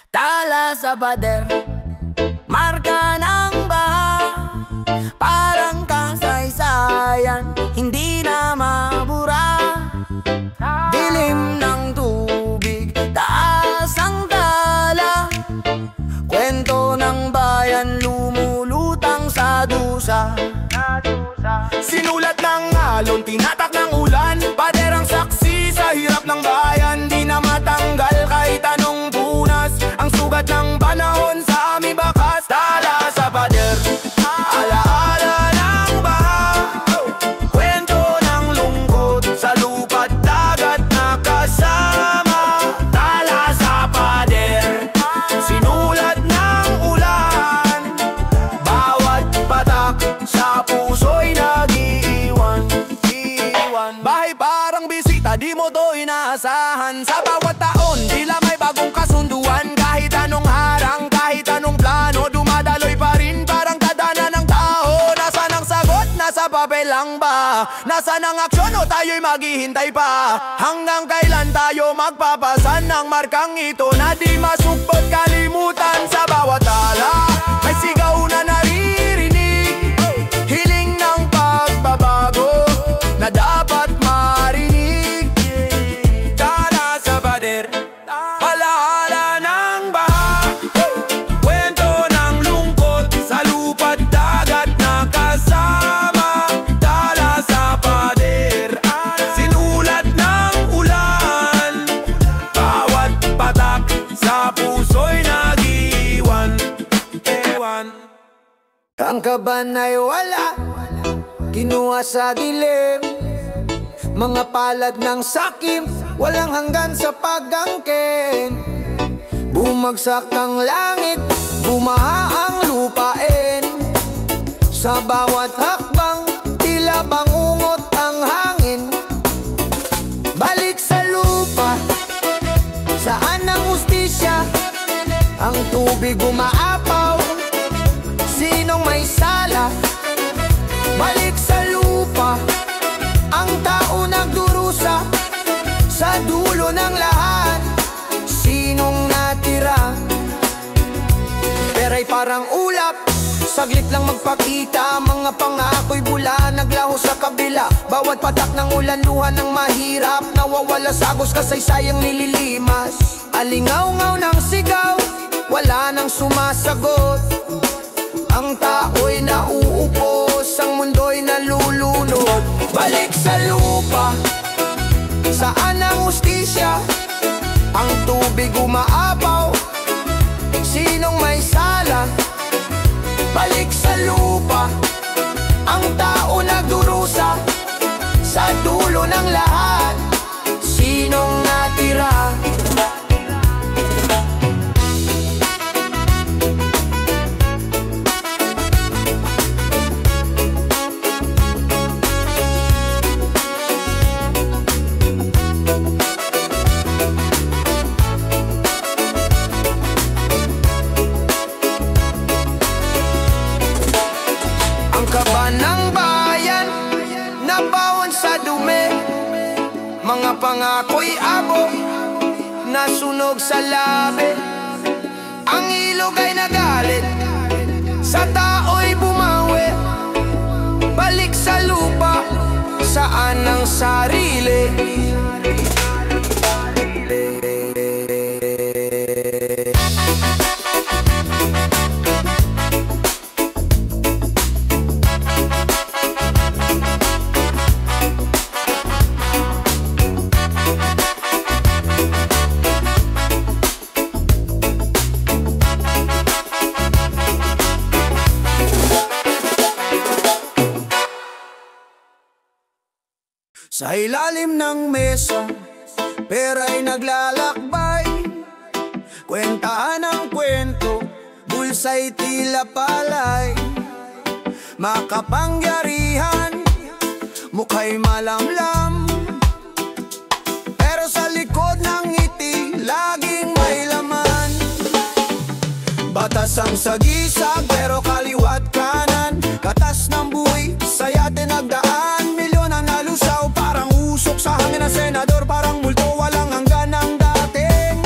Tala sa pader, marka ng baha, parang kasaysayan, hindi na mabura. Dilim ng tubig, taas ang tala, kwento ng bayan lumulutang sa dusa. Sinulat ng alon, tinatak ng ulan, pader ang saksi sa hirap ng bayan. Di na matanggal kahit anong punas, ang sugat ng panahon sa aming bakas. Tala sa pader, alaala ng baha, kwento ng lungkot sa lupa't dagat na kasama. Tala sa pader, sinulat ng ulan, bawat patak sa puso'y nag-iiwan. Bahay parang bisita, di mo to inaasahan. Sa bawat taon, tila may bagong kasunduan. Kahit anong harang, kahit anong plano, dumadaloy pa rin parang tadhana ng tao. Nasaan ang sagot? Nasa papel lang ba? Nasaan ang aksyon o tayo'y maghihintay pa? Hanggang kailan tayo magpapasan ng markang ito na di masukpot kalimutan? Sa bawat tala, may sigaw na naririnig, hiling ng pagbabago na dapat marinig. Tala sa pader, alaala ng baha, kwento ng lungkot sa lupa't dagat na kasama. Tala sa pader, sinulat ng ulan, bawat patak sa puso'y nag-iwan. Ang kaban ay wala, kinuha sa dilim, mga palad ng sakim, walang hanggan sa pag-angkin. Bumagsak ang langit, bumaha ang lupain, sa bawat hakbang, tila bangungot ang hangin. Balik sa lupa, saan ang hustisya? Ang tubig umaapaw, sinong may sala? Balik sa lupa, ang tao nagdurusa, sa dulo ng lahat, sinong natira? Pera'y parang ulap, saglit lang magpakita, mga pangako'y bula, naglaho sa kabila. Bawat patak ng ulan, luha ng mahirap, nawawala sa agos, kasaysayang nililimas. Alingaw-ngaw ng sigaw, wala nang sumasagot, ang tao'y nauupos, ang mundo'y nalulunod. Balik sa lupa, saan ang hustisya? Ang tubig umaapaw, sinong may sala? Balik sa lupa, ang tao nagdurusa, sa dulo ng lahat, sinong natira? Mga pangako'y abo, nasunog sa labi, ang ilog ay nagalit, sa tao'y bumawi. Balik sa lupa, saan ang sarili? Sa ilalim ng mesa, pera'y naglalakbay, kwentahan ang kwento, bulsa'y tila palay. Makapangyarihan, mukha'y malamlam, pero sa likod ng ngiti, laging may laman. Batas ang sagisag, pero kaliwat kanan, katas ng buhay, saya tinagdaan. Milyon ang nalusaw, parang usok sa hangin ng senador, parang multo walang hanggan ang dating.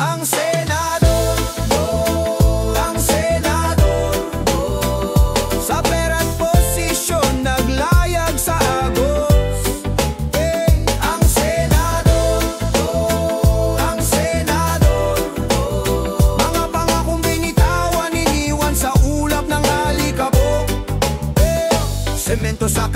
Ang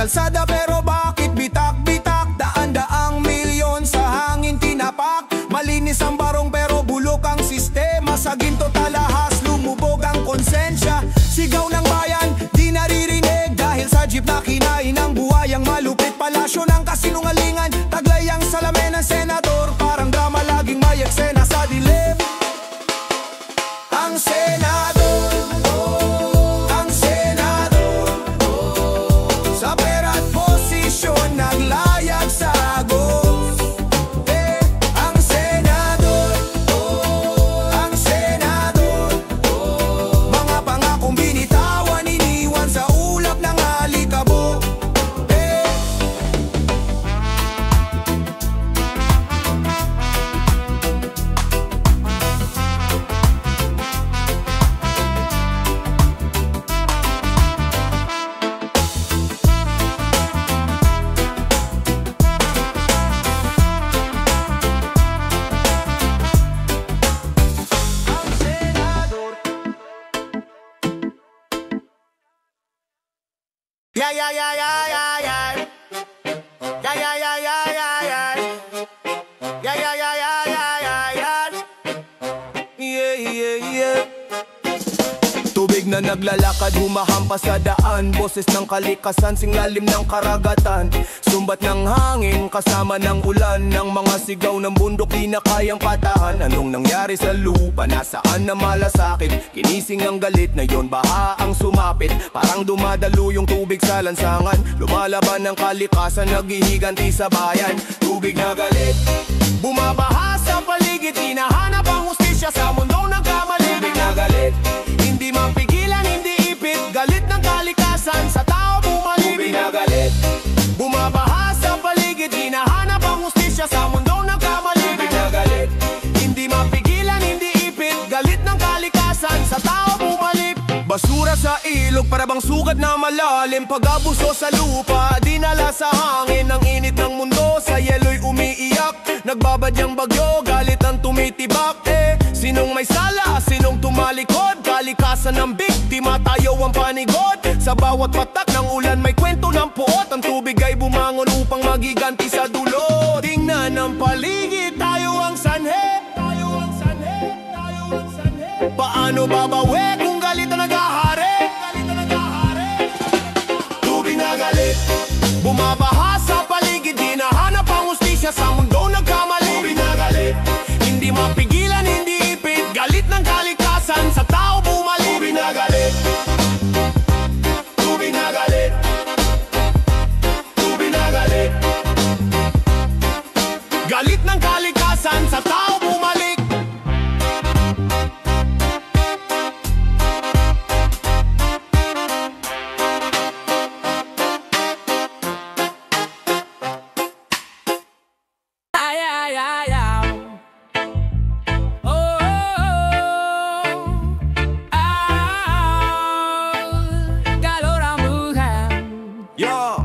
kalsada pero bakit bitak-bitak? Daan-daang milyon sa hangin tinapak. Malinis ang barong pero bulok ang sistema. Sa ginto talahas lumubog ang konsensya. Sigaw ng bayan di naririnig dahil sa jeep na kinain ng buhayang malupit. Palasyo ng kasinungalingan, taglay ang salamin ng senador. Parang drama laging may eksena sa dilim. Ang senador, ang senador, sa pera't posisyon naglayag sa agos. Ang senador, ang senador, mga pangakong binitawan, iniwan sa ulap ng alikabok. Yeah, yeah, yeah, yeah, yeah, yeah. Yeah, yeah, yeah, yeah, yeah, yeah. Yeah, yeah, yeah, yeah, yeah, yeah, yeah. Yeah, yeah, yeah. Tubig na naglalakad, humahampas sa daan. Boses ng kalikasan, singlalim ng karagatan. Sumbat ng hangin, kasama ng ulan. Ng mga sigaw ng bundok, di na kayang patahan. Anong nangyari sa lupa, nasaan na malasakit? Kinising ang galit, na yon baha ang sumapit. Parang dumadalo yung tubig sa lansangan. Lumalaban ng kalikasan, naghihiganti sa bayan. Tubig na galit, bumabaha sa paligid. Hinahanap ang hustisya sa mundo ng kamali. Tubig na galit, hindi mapigilan, hindi ipit. Galit ng kalikasan, sa tao bumalik. Tubig na galit, bumabaha sa paligid. Hinahanap ang hustisya sa mundo ng kamali. Tubig na galit, hindi mapigilan, hindi ipit. Galit ng kalikasan, sa tao bumalik. Basura sa ilog, para bang sugat na malalim. Pag-abuso sa lupa, dinala sa hangin. Ang init ng mundo, sa yelo'y umiiyak. Nagbabadyang bagyo, galit ang tumitibak. Sinong may sala, sinong tumalikod? Kalikasan ng biktima, tayo ang panigod. Sa bawat patak ng ulan, may kwento ng puot. Ang tubig ay bumangon upang magiganti sa dulo. Tingnan ang paligid, tayo ang sanhe. Tayo ang sanhe, tayo ang sanhe. Paano babawi kung galit na naghahari? Galit na naghahari. Tubig na galit, bumabaha sa paligid. Hinahanap ang hustisya sa mundo nagkamali. Tubig na galit, hindi mapigilan, hindi ipit. Galit ng kalikasan, sa tao bumalik. Tubig na galit, tubig na galit, tubig na galit. Galit ng kalikasan, sa tao bumalik. Ay, ay, ay, ay. Oh, oh, oh. Calor ang buhay. Yo!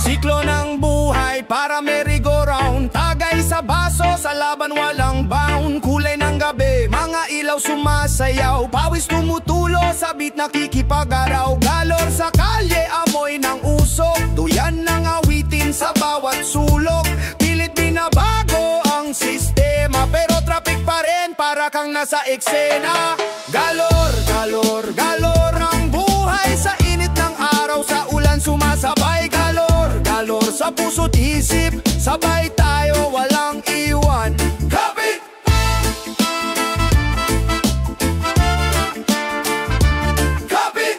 Siklo ng buhay, para merry-go-round. Tagay sa baso, sa laban walang bound. Kulay ng gabi, mga ilaw sumasayaw. Pawis tumutulo, sa beat nakikipag-araw. Galor sa kalye, amoy ng usok. Duyan ng awitin sa bawat sulok. Pilit binabago ang sistema, pero traffic pa rin, para kang nasa eksena. Galor, galor, galor ang buhay. Sa init ng araw, sa ulan sumasabay. Galor, galor sa puso't isip. Sabay tayo, walang iwan. Kapit! Kapit!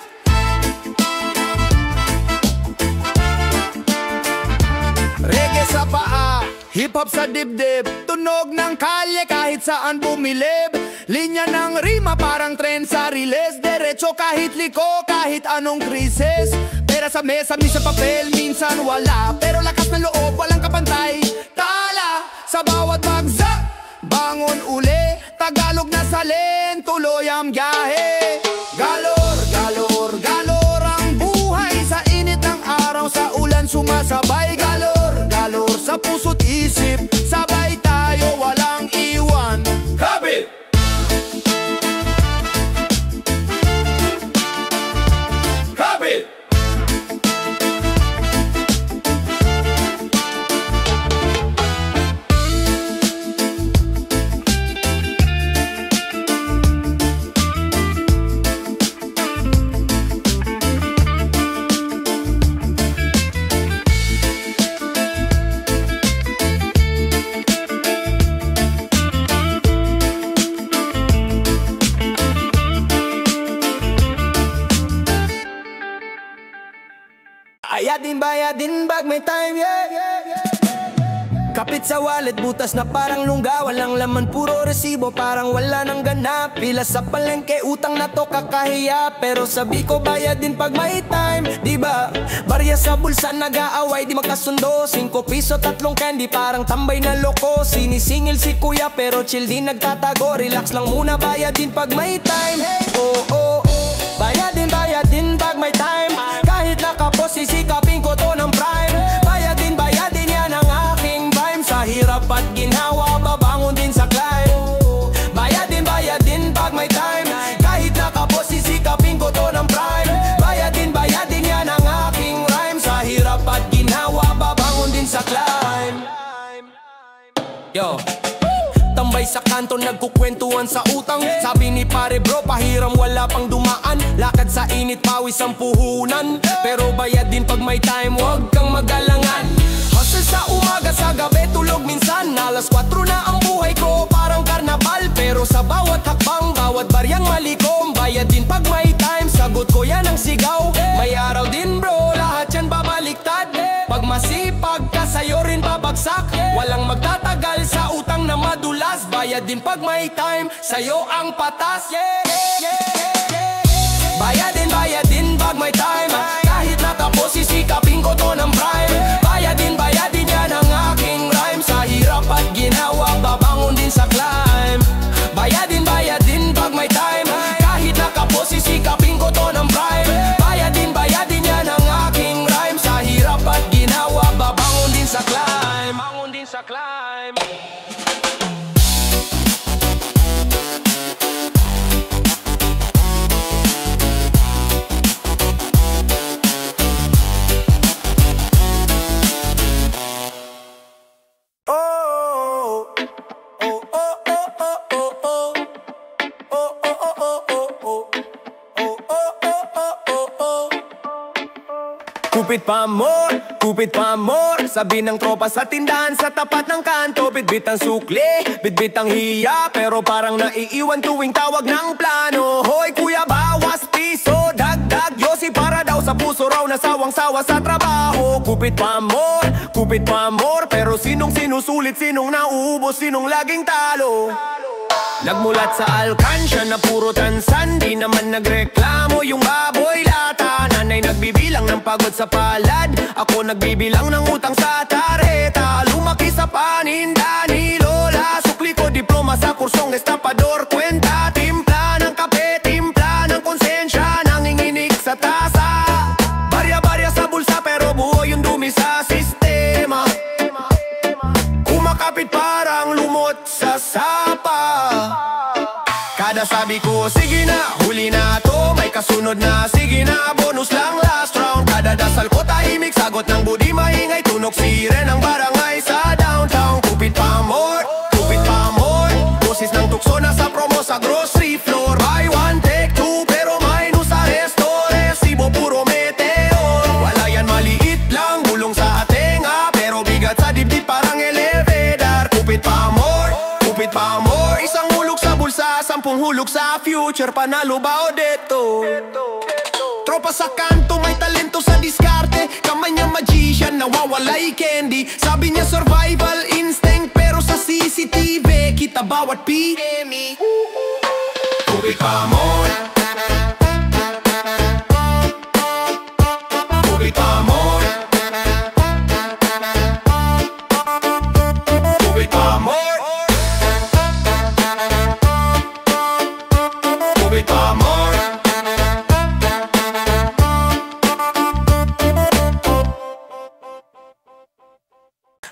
Reggae sa paa, hip-hop sa dibdib. Tunog ng kalye kahit saan bumilib. Linya ng rima parang tren sa riles. Diretso kahit liko, kahit anong krisis. Pera sa mesa, minsan papel, minsan wala. Pero lakas ng loob, walang kapantay. Tala sa bawat bagsak, bangon uli. Tagalog na salin, tuloy ang biyahe. Galor, galor, galor ang buhay. Sa init ng araw, sa ulan sumasabay. Galor, galor sa puso't isip. Sabay tayo, walang iwan. Kapit! Kapit! bayad din pag may time, Kapit sa wallet, butas na parang lungga. Walang laman, puro resibo, parang wala nang ganap. Pila sa palengke, utang na to kakahiya. Pero sabi ko bayad din pag may time, diba? Barya sa bulsa, nag-aaway, di magkasundo. 5 piso, 3 candy, parang tambay na loko. Sinisingil si kuya, pero chill din nagtatago. Relax lang muna, bayad din pag may time. Bayad din pag may time. Kahit nakapos, sisikapin ko to ng prime. Bayad din yan ang aking vibe. Sa hirap at ginawa, babangon din sa climb. Bayad din pag may time. Kahit nakapos, sisikapin ko to ng prime. Bayad din yan ang aking rhyme. Sa hirap at ginawa, babangon din sa climb. Yo, tambay sa kanto, nagkukwentuhan sa utang. Sabi ni pare bro, pahiram wala pang dumaan. Lakad sa init, pawis ang puhunan. Pero bayad din pag may time, wag kang magalangan. Hustle sa umaga, sa gabi tulog minsan. Alas 4 na ang buhay ko, parang karnabal. Pero sa bawat hakbang, bawat baryang malikom. Bayad din pag may time, sagot ko yan ang sigaw. May araw din bro, lahat yan babaliktad. Pag masipag ka, sa'yo rin babagsak. Walang magtatagal sa utang na madulas. Bayad din pag may time, sa'yo ang patas. Bayad din pag may time. Kahit nakapos, sisikapin ko to ng prime. Bayad din yan ang aking rhyme. Sa hirap at ginawa, babangon din sa climb. Bayad din pag may time. Kahit nakapos, sisikapin ko to ng prime. Bayad din yan ang aking rhyme. Sa hirap at ginawa, babangon din sa climb. Babangon din sa climb. Kupit pa more, sabi ng tropa sa tindahan sa tapat ng kanto. Bitbit ang sukli, bitbit ang hiya, pero parang naiiwan tuwing tawag ng plano. Hoy kuya, bawas piso, dagdag yosi, para daw sa puso raw na sawang-sawa sa trabaho. Kupit pa more, pero sinong sinusulit, sinong nauubos, sinong laging talo. Nagmulat sa alkansya na puro tansan, di naman nagreklamo yung baboy lata. Nanay nagbibilang ng pagod sa palad, ako nagbibilang ng utang sa tarjeta. Lumaki sa paninda ni lola, sukli ko diploma sa kursong estapador. Kwenta, timpla ng kape, timpla ng konsensya, nanginginig sa tasa. Barya-barya sa bulsa pero buo yung dumi sa sistema. Kumakapit parang lumot sa sapa. Kada sabi ko, sige na, huli na to, may kasunod na, sige na, bonus lang last round. Kada dasal ko tahimik, sagot ng budi maingay, tunog siren ang barangay sa downtown. Kupit pa more, boses ng tukso na sa promo sa grocery floor. Buy one, take two, pero minus sa resto, resibo puro meteor. Wala yan, maliit lang, bulong sa atenga, pero bigat sa dibdib parang elevator. Kupit pa more, isang hulog sa bulsa, 10 hulog sa future, panalo ba o deto? Tropa sa kanto, may talento sa diskarte, kamay niya magician, nawawalay candy. Sabi niya survival instinct, pero sa CCTV kita bawat PME. Kupit pa more, kupit pa more, kupit pa more.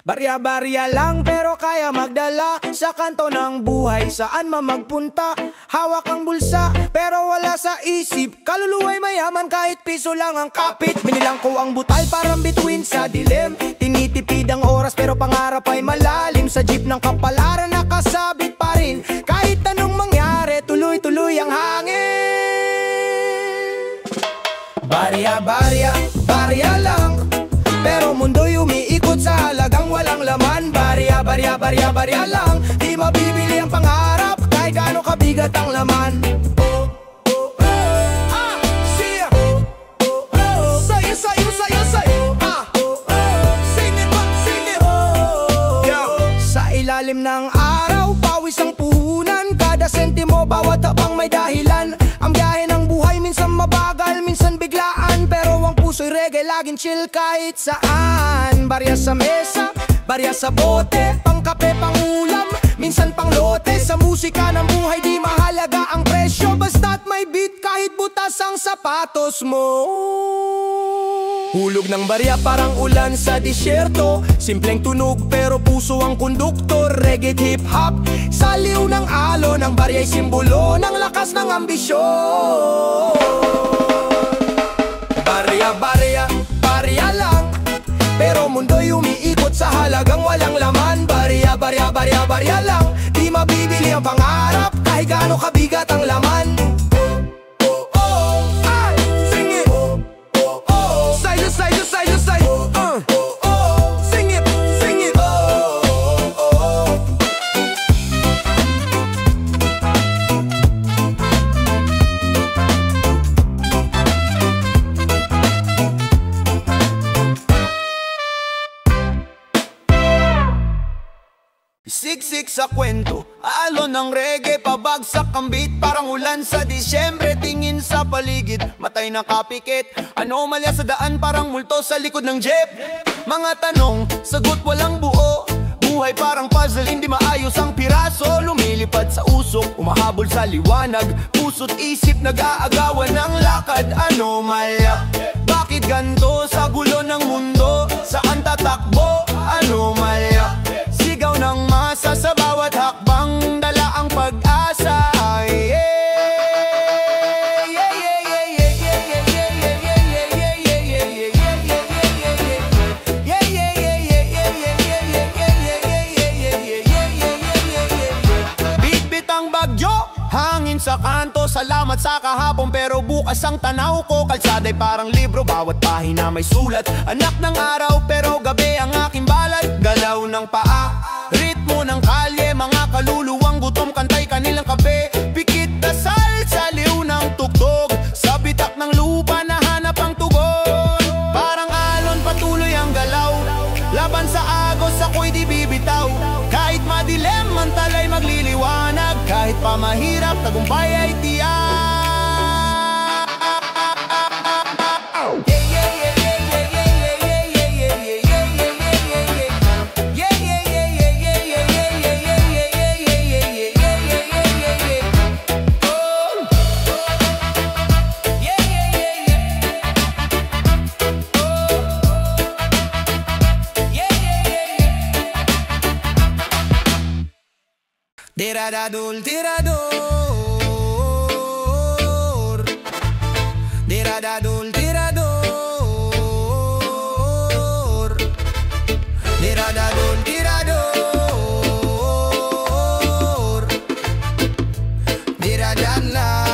Barya-barya lang pero kaya magdala sa kanto ng buhay, saan man magpunta. Hawak ang bulsa pero wala sa isip, kaluluwa'y mayaman kahit piso lang ang kapit. Binilang ko ang butal parang bituin sa dilim, tinitipid ang oras pero pangarap ay malalim. Sa jeep ng kapalaran nakasabit pa rin, kahit anong mangyari tuloy-tuloy ang hangin. Barya-barya, barya lang, pero mundo'y umiikot sa halagang walang laman. Barya lang, di mabibili ang pangarap kahit gaano kabigat ang laman. Sayo, Dilim ng araw, pawis ang puhunan, kada sentimo, bawat habang may dahilan. Ang biyahe ng buhay, minsan mabagal, minsan biglaan, pero ang puso'y reggae, laging chill kahit saan. Barya sa mesa, barya sa bote, pangkape, pangulam, minsan pang lote. Sa musika ng buhay, di mahalaga ang presyo, basta't may beat kahit butas ang sapatos mo. Hulog ng barya parang ulan sa disyerto, simpleng tunog pero puso ang konduktor. Reggae hip-hop, saliw ng alon, ang barya'y simbolo ng lakas ng ambisyon. Barya, barya, barya lang, pero mundo'y umiikot sa halagang walang laman. Barya, barya, barya, barya lang, di mabibili ang pangarap kahit gaano kabigat ang laman. Siksik sa kwento, alon ng reggae, pabagsak ang beat, parang ulan sa Disyembre. Tingin sa paligid, matay na kapikit, anomalya sa daan, parang multo sa likod ng jeep. Mga tanong, sagot walang buo, buhay parang puzzle, hindi maayos ang piraso. Lumilipad sa usok, umahabol sa liwanag, puso't isip nag-aagawan ng lakad. Anomalya, bakit ganto sa gulo ng mundo? Saan tatakbo? Anomalya, sigaw ng masa sa bawat hakbang, dala ang pag-asa. Bitbit ang bagyo, hangin sa kanto, salamat sa kahapon pero bukas ang tanaw ko. Kalsada'y parang libro, bawat pahina may sulat. Anak ng araw pero gabi ang aking balat. Galaw ng paa, ritmo ng kalye, mga kaluluwang gutom, kantay kanilang kape. Pikit dasal sa liw ng tugtog, sa bitak ng lupa nahanap ang tugon. Parang alon patuloy ang galaw, laban sa agos ako'y di bibitaw. Kahit madilim ang talay magliliwanag, kahit pa mahirap tagumpay ay tiyak. Tirador, tirador, tirador, tirador, tirador, tirador, tiradan na.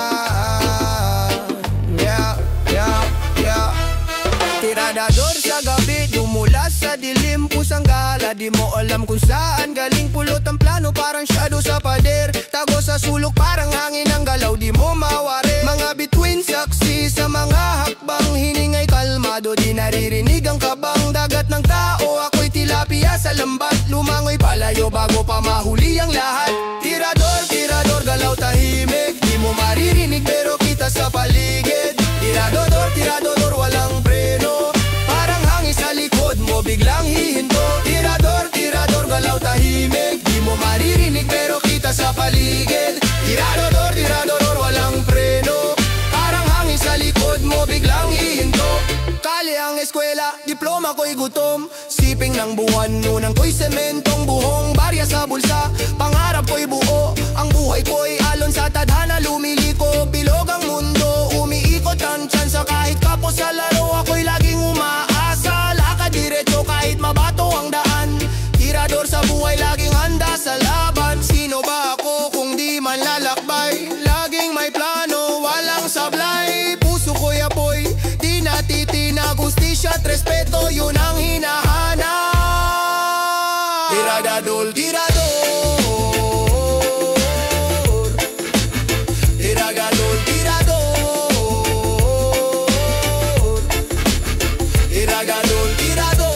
Tirador sa gabi, dumula sa dilim, pusang gala, di mo alam kung saan galing. Pulot ang plano, parang shadow sa pader, tago sa sulok, parang hangin ang galaw, di mo mawari. Mga bituin, saksi sa mga hakbang, hiningay kalmado, di naririnig ang kabang. Dagat ng tao, ako'y tilapia sa lambat, lumangoy palayo bago pa mahuli ang lahat. Tirador, tirador, galaw tahimik, di mo maririnig pero kita sa paligid. Tirador, tirador, walang preno, parang hangin sa likod mo biglang hihinto. Tirador, tirador, galaw tahimik, di mo maririnig pero kita sa paligid. Tirador, tirador, walang preno, parang hangin sa likod mo biglang hihinto. Kali ang eskwela, diploma ko'y gutom, siping ng buwan, nunang ko'y sementong buhong. Barya sa bulsa, pangarap ko'y buo, ang buhay ko'y alon sa tadhana, lumiliko. Bilog ang mundo, umiikot ang tsansa, kahit kapos sa laro, ako'y laging umaasa. Lakad diretso kahit mabato ang daan, tirador sa buhay, laging handa sa laban. Sino ba ako kung di man lalakbay? Laging may plano, walang sablay. Puso ko'y apoy, di natitinag, hustisya at respeto, yun ang hinahanap. Tirador, tirador, tirador, tirador, tirador, tirador,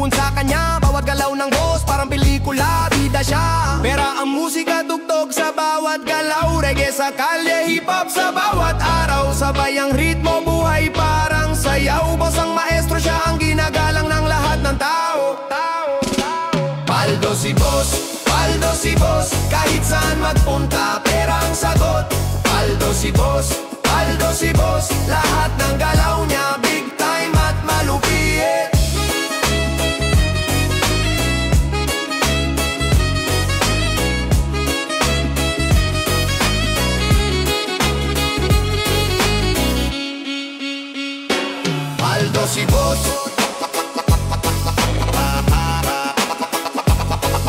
tumutuon sa kanya. Bawat galaw ng boss parang pelikula, bida siya. Pera ang musika, tugtog sa bawat galaw. Reggae sa kalye, hip-hop sa bawat araw. Sabay ang ritmo, buhay parang sayaw. Boss ang maestro, siya ang ginagalang ng lahat ng tao. Paldo si boss, paldo si boss. Kahit saan magpunta, pera ang sagot. Paldo si boss, paldo si boss. Lahat ng galaw niya, big time at malupit. Paldo si boss,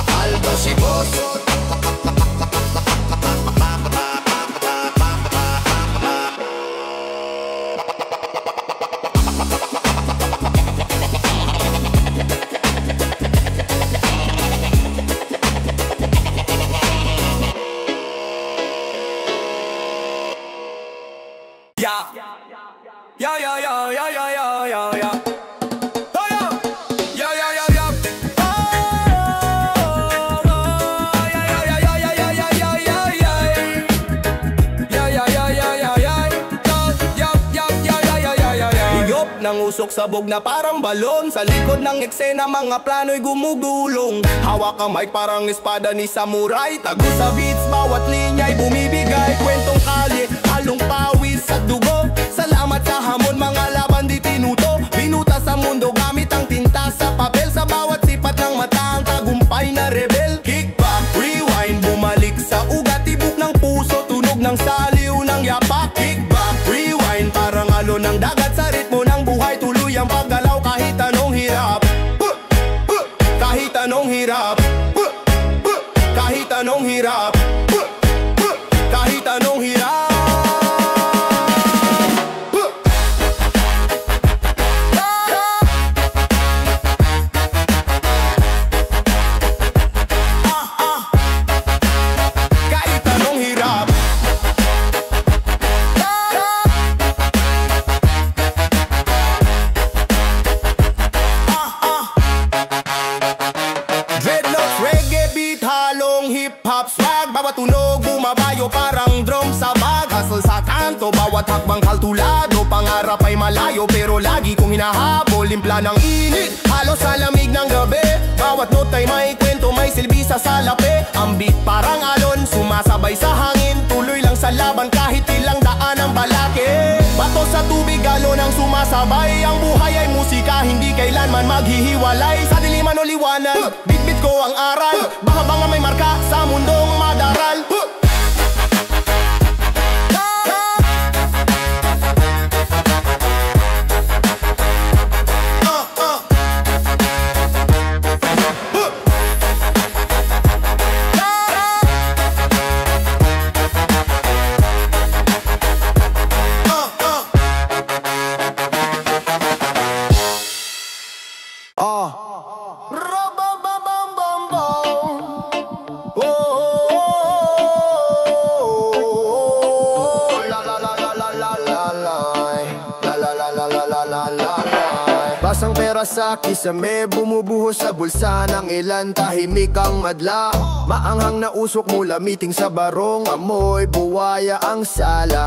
paldo si boss. Yeah, yeah, yeah, yeah, yeah, yeah, yeah, yeah. Oh, yeah. Yeah, yeah, yeah, yeah. Oh, yeah, yeah, yeah, yeah, yeah, yeah, yeah, yeah, yeah. Yeah, yeah, yeah, yeah, yeah, yeah. Yeah, yeah, yeah, yeah, yeah, yeah, yeah. Higop ng usok sabog na parang balon. Sa likod ng eksena mga plano'y gumugulong. Hawak ang mic parang espada ni samurai. Tago sa beats, bawat linya'y bumibigay. Kwentong kalye, halong pawis at dugo. Salamat sa hamon, mga laban di tinuto. Binuta sa mundo gamit ang tinta sa papel. Sa bawat sipat ng mata ang tagumpay na rebel. Kickback, rewind, bumalik sa ugat. Tibok ng puso, tunog ng saliw ng yapak. Kickback, rewind, parang alon ng dagat. Sa ritmo ng buhay, tuloy ang paggalaw kahit anong hirap. Kahit anong hirap. Kahit anong hirap. Kahit anong hirap. Bawat tunog bumabayo parang drum sa bag. Hustle sa kanto, bawat hakbang kaltulado. Pangarap ay malayo pero lagi kong hinahabol. Limpla ng init, halos sa lamig ng gabi. Bawat note ay may kwento, may silbi sa salapi. Ang beat parang alon, sumasabay sa hangin. Tuloy lang sa laban kahit ilang daan ang balake. Bato sa tubig, alon ang sumasabay. Ang buhay ay musika, hindi kailanman maghihiwalay. Sa diliman o liwanag, bit-bit ko ang aral. Baka banga may marka sa mundong madaral. Basang pera sa kisame, bumubuhos sa bulsa ng ilan. Tahimik ang madla, maanghang na usok mula meeting sa barong. Amoy buwaya ang sala.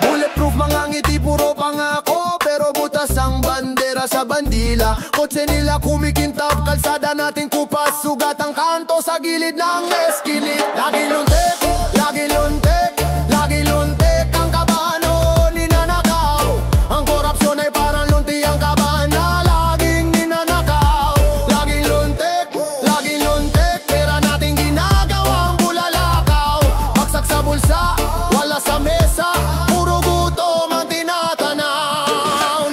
Bulletproof mga ngiti, puro pangako, pero butas ang bandera sa bandila. Kotse nila kumikintab, kalsada natin kupas. Sugat ang kanto sa gilid ng eskinit. Lagi luntek, lagi luntek, lagi luntek ang kabano, ninanakaw. Ang korupsyon ay parang lunti ang kaban na laging ninanakaw. Laging luntek, pera nating ginagawang bulalakaw. Baksak sa bulsa, wala sa mesa, puro gutom ang tinatanaw.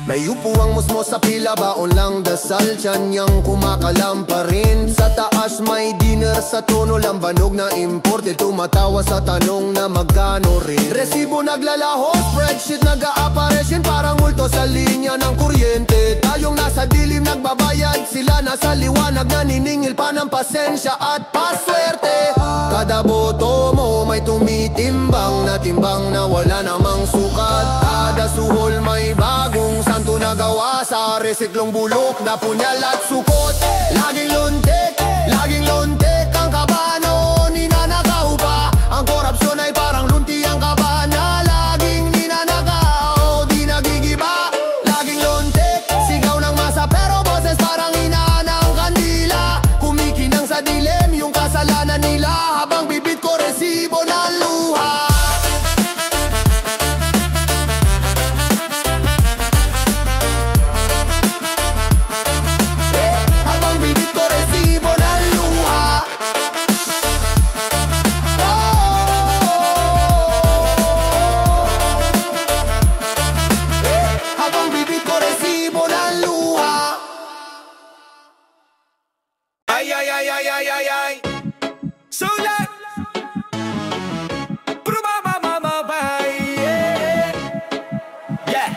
May upo ang musmos sa pila, baon lang dasal. Tiyan niyang kumakalam pa rin. Sa taas may dinner sa tono, lambanog na importe. Tumatawa sa tanong na magkano rin. Resibo naglalaho, spreadsheet nag-a-apparition. Parang multo sa linya ng kuryente. Tayong nasa dilim nagbabayad, sila nasa liwanag. Naniningil pa ng pasensya at paswerte. Kada boto mo may tumitimbang na timbang na wala namang sukat. Kada suhol may bagong santo na ginagawa sa resiklong bulok na punyal at sukot. Laging luntik ang kabano, ninanakaw pa. Ang korupsyon ay parang lunti ang kabana, laging ninanakaw, di nagigiba. Laging luntik, sigaw ng masa pero boses parang inaan ng kandila. Kumikinang sa dilim yung kasalanan nila, habang bibit ko resibo ng luha. Ay. So that yeah.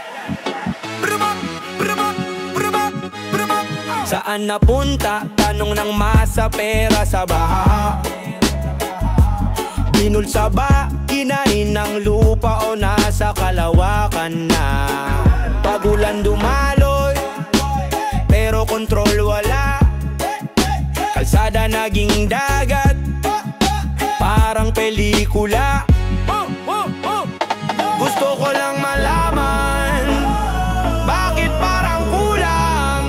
Saan napunta? Tanong ng masa, pera sa baha. Binulsa ba? Kinain ng lupa o nasa kalawakan na? Pagulan dumaloy, pero kontrol wala. Kalsada naging dagat, parang pelikula. Gusto ko lang malaman, bakit parang kulang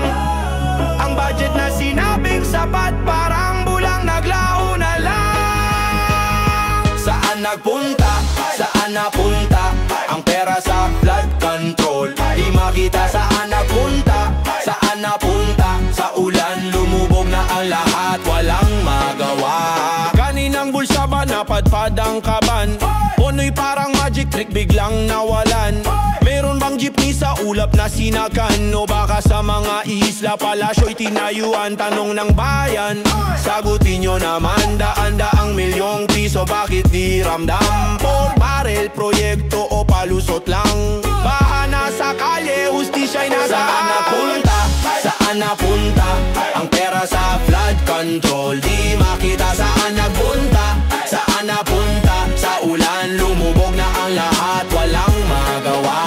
ang budget na sinabing sapat, parang bulang naglaho na lang. Saan nagpunta? Saan napunta ang pera sa flood control? Di makita saan napunta. Saan napunta? Sa ulan lumubog na ang lahat, walang magawa. Kaninang bulsa ba napadpad ang kaban? Punoy parang magic trick biglang nawalan. Meron bang jeepney sa ulap na sinakan? O baka sa mga isla palasyo'y tinayuan? Tanong ng bayan, sagutin nyo naman. Daan-daang milyong piso, bakit di ramdam? Por barrel, proyekto o palusot lang? Baha na sa kalye, hustisya'y nasa. Saan napunta? Saan napunta ang pera sa flood control? Di makita saan nagpunta. Saan napunta? Sa ulan lumubog na ang lahat, walang magawa.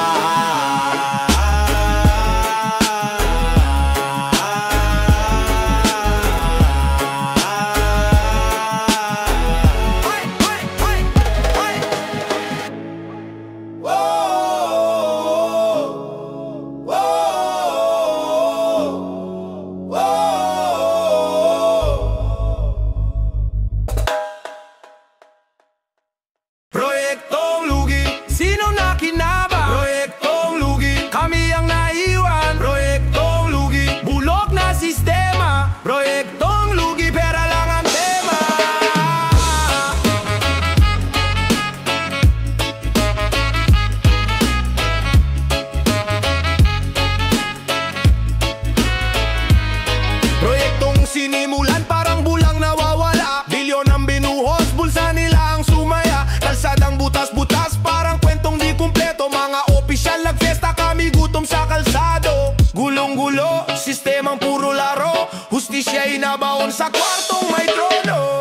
Sinimulan parang bulang nawawala. Bilyon ang binuhos, bulsa nila ang sumaya. Kalsadang butas-butas, parang kwentong di kumpleto. Mga opisyal nagfesta, kami gutom sa kalsado. Gulong-gulo, sistemang puro laro. Hustisya'y nabaon sa kwartong may trono.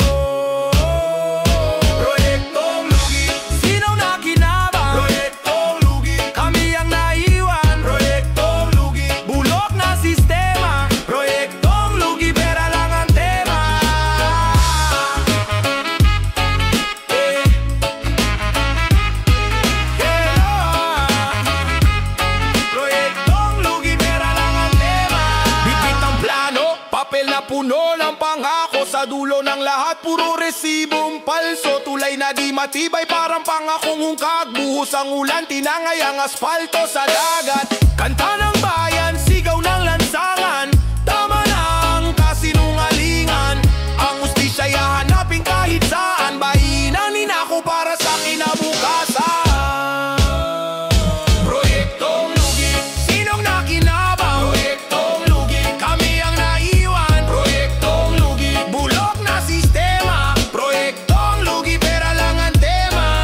Proyektong lugi, sino nakinabang? Proyektong lugi, kami ang naiwan. Proyektong lugi, bulok na sistema. Proyektong lugi, pera lang ang tema. Proyektong lugi, pera lang ang tema. Bigit ang plano, papel na puno ng pangako. Sa dulo ng lahat, puro resibong palso. Tulay na di matibay, parang pangakong hungkag. Buhos ang ulan, tinangay ang asfalto sa dagat. Kanta ng bayan, sigaw ng lansangan. Tama na ang kasinungalingan. Ang hustisya'y hahanapin kahit saan. Bahinan ninako para sa kinabukasan. Proyektong lugi, sinong nakinabang? Proyektong lugi, kami ang naiwan. Proyektong lugi, bulok na sistema. Proyektong lugi, pera lang ang tema.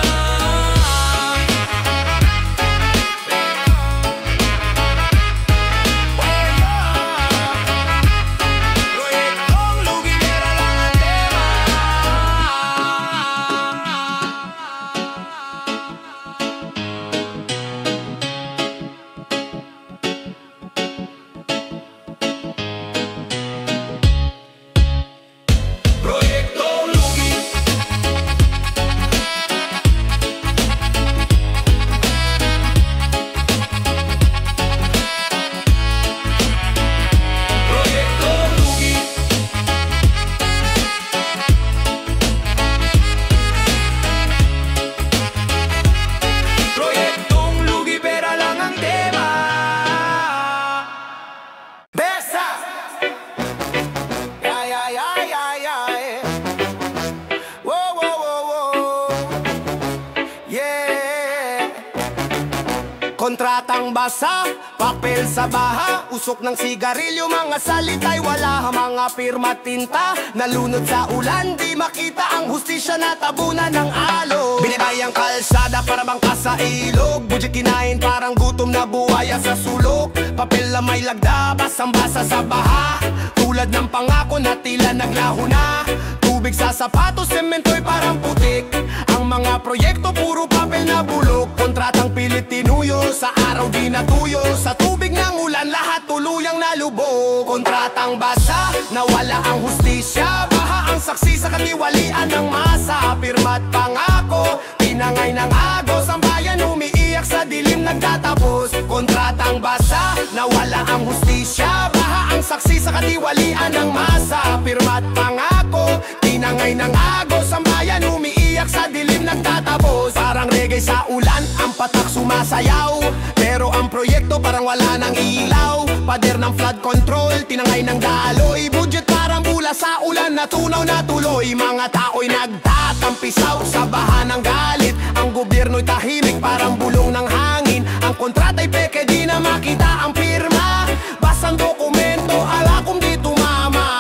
Kontratang basa, papel sa baha, usok ng sigarilyo, mga salita'y wala. Mga pirma tinta, nalunod sa ulan, di makita ang hustisya na tabunan ng alog. Binibayang kalsada para bangka sa ilog, budget kinain parang gutom na buhaya sa sulok. Papel na may lagda, basang-basa sa baha, tulad ng pangako na tila naglaho na. Tubig sa sapatos, semento'y parang putik. Ang mga proyekto puro papel na bulok. Kontratang pilit tinuyo, sa araw di natuyo. Sa tubig ng ulan, lahat tuluyang nalubog. Kontratang basa, nawala ang hustisya. Baha ang saksi sa katiwalian ng masa. Pirma't pangako, tinangay ng agos. Ang bayan umiiyak sa dilim nagtatapos. Kontratang basa, nawala ang hustisya. Baha ang saksi sa katiwalian ng masa. Pirma't pangako, tinangay ng agos. Ang bayan umiiyak sa dilim nagtatapos. Parang reggae sa ulan, ang patak sumasayaw. Pero ang proyekto parang wala ng ilaw. Pader ng flood control, tinangay ng daloy. Budget parang bula sa ulan, natunaw na tuloy. Mga tao'y nagtatampisaw sa baha ng galit. Ang gobyerno'y tahimik, parang bulong ng hangin. Ang kontrata'y peke, di na makita ang pirma. Basang dokumento, ala kung di tumama.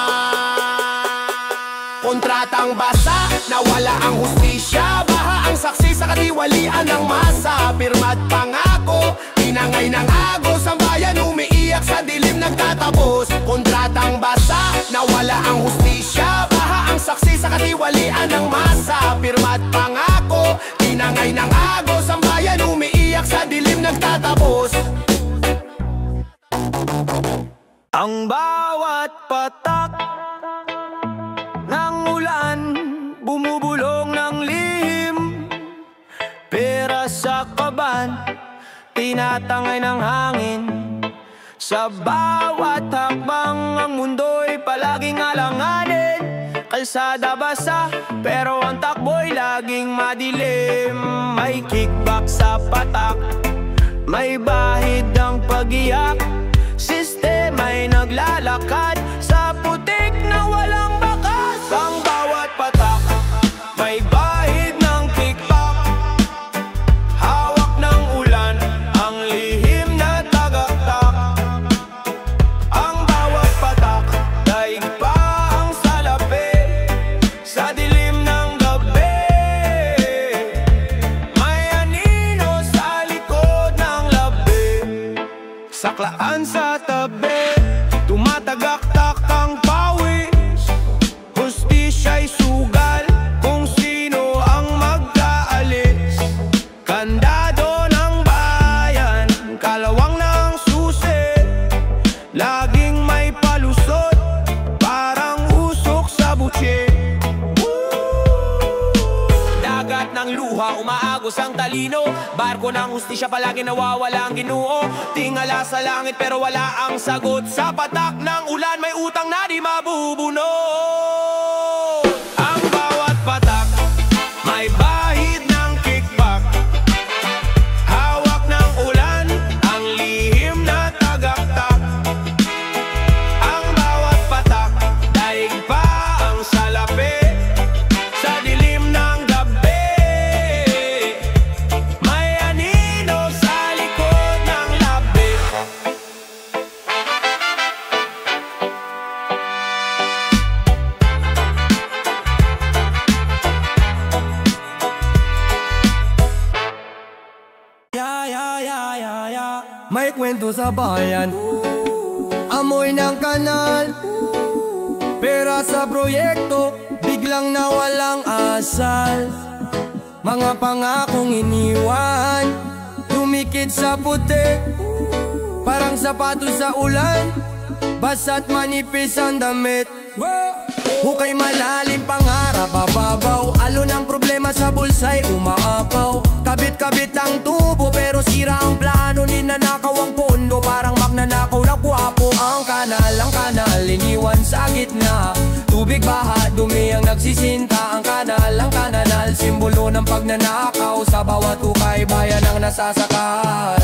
Kontratang basa, nawala ang hustisya. Baha ang saksi sa katiwalian ng masa. Pirma't pangako, tinangay ng agos. Ang bayan umiiyak sa dilim nagtatapos. Kontratang basa, nawala ang hustisya. Baha ang saksi sa katiwalian ng masa. Pirma't pangako, tinangay ng agos. Ang bayan umiiyak sa dilim nagtatapos. Ang bawat patak ng ulan, bumubulong ng lihim. Pera sa kaban, tinatangay ng hangin. Sa bawat hakbang, ang mundo'y palaging alanganin. Kalsada basa, pero ang takbo'y laging madilim. May kickback sa patak, may bahid ang pag-iyak. Sistema'y naglalakad sa putik na walang bakas. Ang bawat patak, may bahid ng kickback. Hawak ng ulan, ang lihim na tagaktak. Ang bawat patak, daig pa ang salapi sa dilim ng gabi. May anino sa likod ng labi, saklaan sa tabi, tumatagaktak ang pawis. Hustisya'y sugal kung sino ang magkaalis. Kandado ng bayan, kalawang ng susi. Laging may palusot, parang usok sa butsi. Dagat ng luha, umaagos ang talino. Barko ng hustisya, palagi nawawala ang Ginoo. Tingala sa langit pero wala ang sagot. Sa patak ng ulan, may utang na di mabubuno. Ang bawat patak, may bahid ng kickback. Hawak ng ulan, ang lihim na tagaktak. Ang bawat patak, daig pa ang salapi sa dilim ng gabi. May anino sa likod ng labi. May kwento sa bayan, amoy ng kanal. Pera sa proyekto, biglang nawalang asal. Mga pangakong iniwan, tumikit sa puti. Parang sapatos sa ulan, basa't manipis ang damit. Hukay malalim, pangarap bababaw. Alon ang problema sa bulsay, umaapaw. Kabit-kabit ang tubo pero sira ang plano. Ninanakaw ang pondo, parang magnanakaw na gwapo. Ang kanal, iniwan sa gitna. Tubig baha, dumi ang nagsisinta. Ang kanal, simbolo ng pagnanakaw. Sa bawat hukay, bayan ang nasasakal.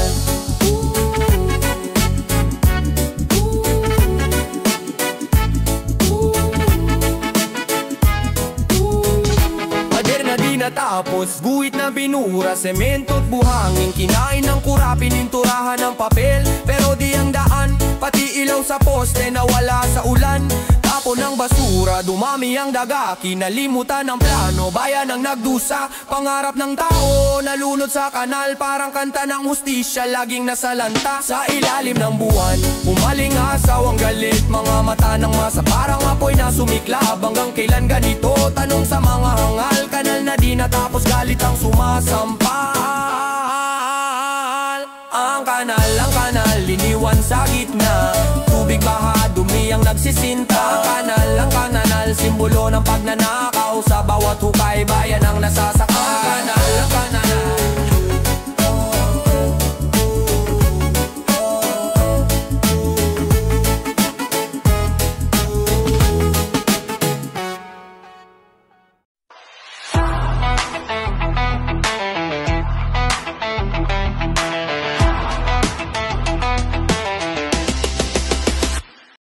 Pader na di natapos, guhit na pinura, semento't buhangin. Kinain ng kura, pininturahan ng papel. Pero di ang daan, pati ilaw sa poste nawala sa ulan. Tapon ng basura, dumami ang daga. Kinalimutan ng plano, bayan ang nagdusa. Pangarap ng tao, nalunod sa kanal. Parang kanta ng hustisya, laging nasalanta. Sa ilalim ng buwan, umaling asaw ang galit. Mga mata ng masa, parang apoy na sumiklab. Hanggang kailan ganito? Tanong sa mga hangal. Kanal na di natapos, galit ang sumasampal. Ang kanal, liniwan sa gitna. Tubig baha, dumi ang nagsisinta. Ang kanal, simbolo ng pagnanakaw. Sa bawat hukay, bayan ang nasasakal. Ang kanal,